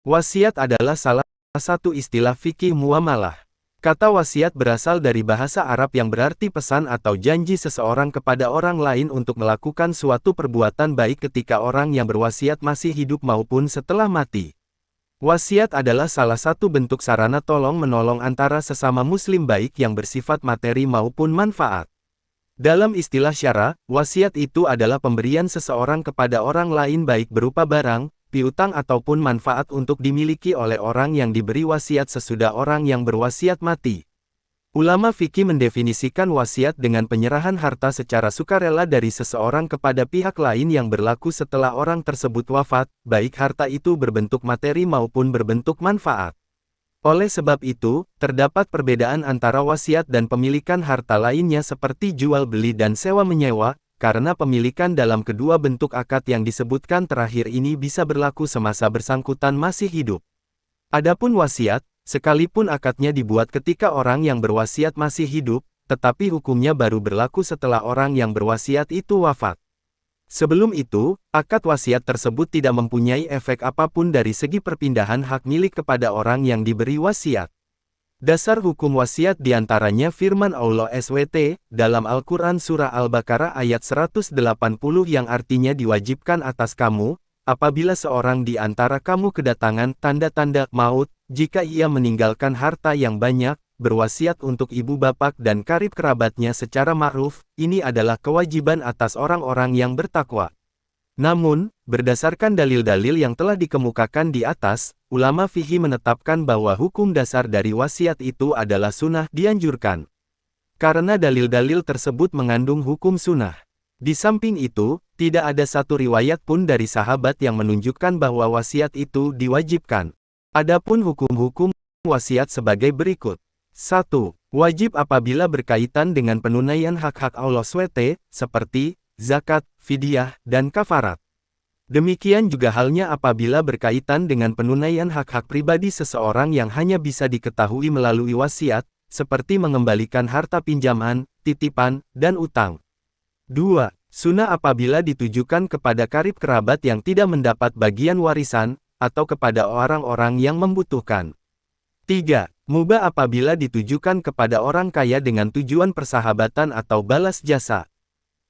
Wasiat adalah salah satu istilah fikih muamalah. Kata wasiat berasal dari bahasa Arab yang berarti pesan atau janji seseorang kepada orang lain untuk melakukan suatu perbuatan baik ketika orang yang berwasiat masih hidup maupun setelah mati. Wasiat adalah salah satu bentuk sarana tolong-menolong antara sesama muslim baik yang bersifat materi maupun manfaat. Dalam istilah syara, wasiat itu adalah pemberian seseorang kepada orang lain baik berupa barang, piutang ataupun manfaat untuk dimiliki oleh orang yang diberi wasiat sesudah orang yang berwasiat mati. Ulama fikih mendefinisikan wasiat dengan penyerahan harta secara sukarela dari seseorang kepada pihak lain yang berlaku setelah orang tersebut wafat, baik harta itu berbentuk materi maupun berbentuk manfaat. Oleh sebab itu, terdapat perbedaan antara wasiat dan pemilikan harta lainnya seperti jual beli dan sewa menyewa, karena pemilikan dalam kedua bentuk akad yang disebutkan terakhir ini bisa berlaku semasa bersangkutan masih hidup. Adapun wasiat, sekalipun akadnya dibuat ketika orang yang berwasiat masih hidup, tetapi hukumnya baru berlaku setelah orang yang berwasiat itu wafat. Sebelum itu, akad wasiat tersebut tidak mempunyai efek apapun dari segi perpindahan hak milik kepada orang yang diberi wasiat. Dasar hukum wasiat diantaranya firman Allah SWT, dalam Al-Quran Surah Al-Baqarah ayat 180 yang artinya diwajibkan atas kamu, apabila seorang di antara kamu kedatangan tanda-tanda maut, jika ia meninggalkan harta yang banyak, berwasiat untuk ibu bapak dan karib kerabatnya secara ma'ruf, ini adalah kewajiban atas orang-orang yang bertakwa. Namun, berdasarkan dalil-dalil yang telah dikemukakan di atas, ulama fikih menetapkan bahwa hukum dasar dari wasiat itu adalah sunnah dianjurkan. Karena dalil-dalil tersebut mengandung hukum sunnah. Di samping itu, tidak ada satu riwayat pun dari sahabat yang menunjukkan bahwa wasiat itu diwajibkan. Adapun hukum-hukum wasiat sebagai berikut. 1. Wajib apabila berkaitan dengan penunaian hak-hak Allah SWT, seperti zakat, fidyah, dan kafarat. Demikian juga halnya apabila berkaitan dengan penunaian hak-hak pribadi seseorang yang hanya bisa diketahui melalui wasiat, seperti mengembalikan harta pinjaman, titipan, dan utang. 2. Sunnah apabila ditujukan kepada karib kerabat yang tidak mendapat bagian warisan, atau kepada orang-orang yang membutuhkan. 3. Mubah apabila ditujukan kepada orang kaya dengan tujuan persahabatan atau balas jasa.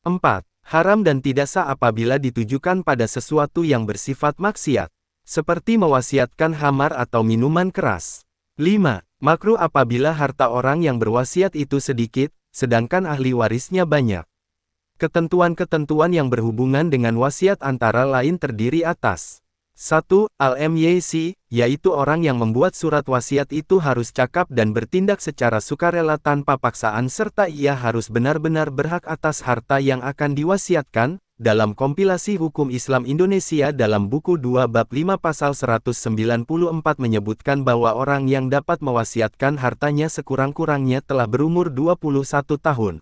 4. Haram dan tidak sah apabila ditujukan pada sesuatu yang bersifat maksiat, seperti mewasiatkan khamar atau minuman keras. 5. Makruh apabila harta orang yang berwasiat itu sedikit, sedangkan ahli warisnya banyak. Ketentuan-ketentuan yang berhubungan dengan wasiat antara lain terdiri atas 1. Al-MYC, yaitu orang yang membuat surat wasiat itu harus cakap dan bertindak secara sukarela tanpa paksaan serta ia harus benar-benar berhak atas harta yang akan diwasiatkan. Dalam kompilasi hukum Islam Indonesia dalam buku 2 bab 5 pasal 194 menyebutkan bahwa orang yang dapat mewasiatkan hartanya sekurang-kurangnya telah berumur 21 tahun.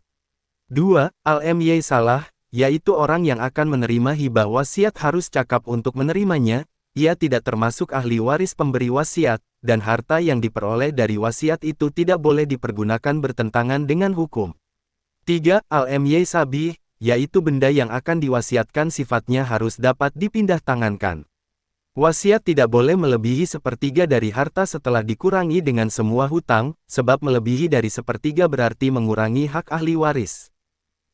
2. Al-MY salah, yaitu orang yang akan menerima hibah wasiat harus cakap untuk menerimanya, ia tidak termasuk ahli waris pemberi wasiat, dan harta yang diperoleh dari wasiat itu tidak boleh dipergunakan bertentangan dengan hukum. 3. Al-MY sabih, yaitu benda yang akan diwasiatkan sifatnya harus dapat dipindah tangankan. Wasiat tidak boleh melebihi sepertiga dari harta setelah dikurangi dengan semua hutang, sebab melebihi dari sepertiga berarti mengurangi hak ahli waris.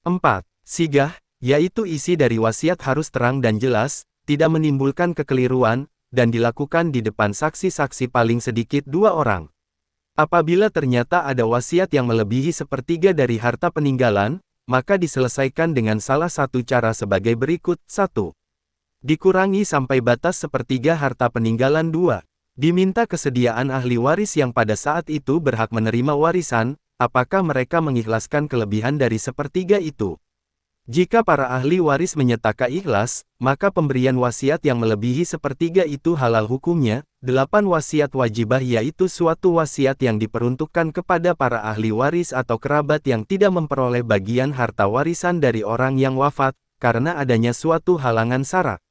4. Sigah, yaitu isi dari wasiat harus terang dan jelas, tidak menimbulkan kekeliruan, dan dilakukan di depan saksi-saksi paling sedikit 2 orang. Apabila ternyata ada wasiat yang melebihi sepertiga dari harta peninggalan, maka diselesaikan dengan salah satu cara sebagai berikut. 1. Dikurangi sampai batas sepertiga harta peninggalan. 2. Diminta kesediaan ahli waris yang pada saat itu berhak menerima warisan, apakah mereka mengikhlaskan kelebihan dari sepertiga itu. Jika para ahli waris menyatakan ikhlas, maka pemberian wasiat yang melebihi sepertiga itu halal hukumnya. 8. Wasiat wajibah yaitu suatu wasiat yang diperuntukkan kepada para ahli waris atau kerabat yang tidak memperoleh bagian harta warisan dari orang yang wafat, karena adanya suatu halangan syarak.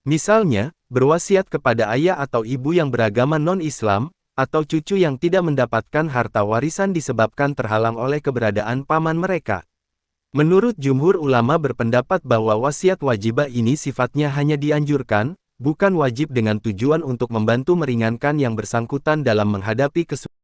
Misalnya, berwasiat kepada ayah atau ibu yang beragama non-Islam, atau cucu yang tidak mendapatkan harta warisan disebabkan terhalang oleh keberadaan paman mereka. Menurut jumhur ulama berpendapat bahwa wasiat wajibah ini sifatnya hanya dianjurkan, bukan wajib dengan tujuan untuk membantu meringankan yang bersangkutan dalam menghadapi kesulitan.